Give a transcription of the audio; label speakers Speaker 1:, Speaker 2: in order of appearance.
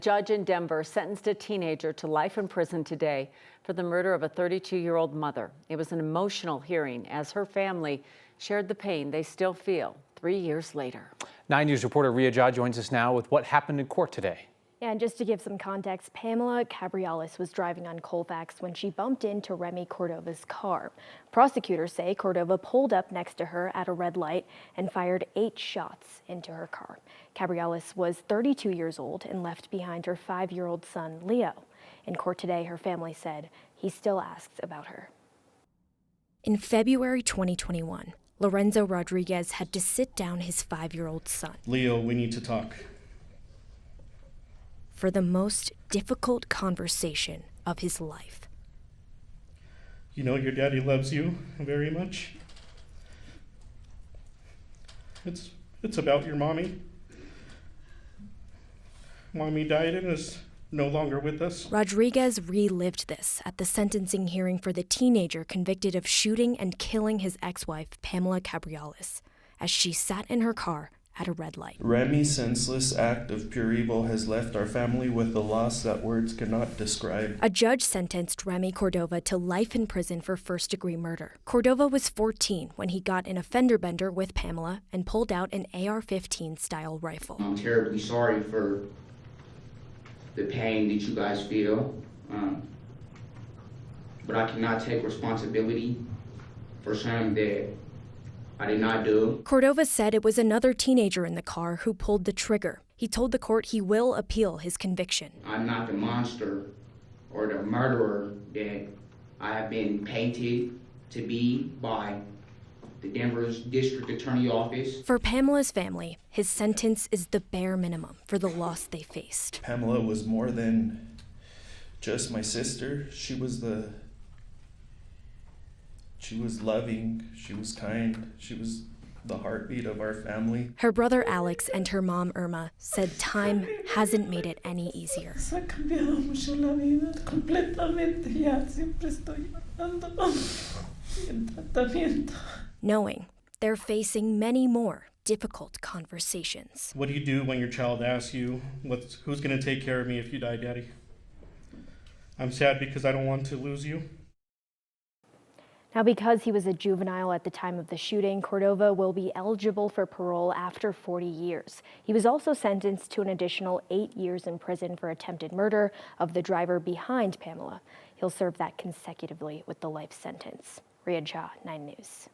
Speaker 1: Judge in Denver sentenced a teenager to life in prison today for the murder of a 32-year-old mother. It was an emotional hearing as her family shared the pain they still feel 3 years later.
Speaker 2: 9 News reporter Ria Jha joins us now with what happened in court today.
Speaker 3: And just to give some context, Pamela Cabriales was driving on Colfax when she bumped into Remi Cordova's car. Prosecutors say Cordova pulled up next to her at a red light and fired 8 shots into her car. Cabriales was 32 years old and left behind her 5-year-old son, Leo. In court today, her family said he still asks about her. In February 2021, Lorenzo Rodriguez had to sit down his 5-year-old son.
Speaker 4: Leo, we need to talk.
Speaker 3: For the most difficult conversation of his life.
Speaker 4: You know your daddy loves you very much. It's about your mommy. Mommy died and is no longer with us.
Speaker 3: Rodriguez relived this at the sentencing hearing for the teenager convicted of shooting and killing his ex-wife, Pamela Cabriales, as she sat in her car at a red light.
Speaker 5: Remi's senseless act of pure evil has left our family with a loss that words cannot describe.
Speaker 3: A judge sentenced Remi Cordova to life in prison for first-degree murder. Cordova was 14 when he got in a fender bender with Pamela and pulled out an AR-15 style rifle.
Speaker 6: I'm terribly sorry for the pain that you guys feel, but I cannot take responsibility for something that I did not do.
Speaker 3: Cordova said it was another teenager in the car who pulled the trigger. He told the court he will appeal his conviction.
Speaker 6: I'm not the monster or the murderer that I have been painted to be by the Denver's District Attorney Office.
Speaker 3: For Pamela's family, his sentence is the bare minimum for the loss they faced.
Speaker 5: Pamela was more than just my sister. She was loving, she was kind, she was the heartbeat of our family.
Speaker 3: Her brother Alex and her mom Irma said time hasn't made it any easier. Knowing they're facing many more difficult conversations.
Speaker 4: What do you do when your child asks you, who's going to take care of me if you die, Daddy? I'm sad because I don't want to lose you.
Speaker 3: Now, because he was a juvenile at the time of the shooting, Cordova will be eligible for parole after 40 years. He was also sentenced to an additional 8 years in prison for attempted murder of the driver behind Pamela. He'll serve that consecutively with the life sentence. Ria Jha, 9 News.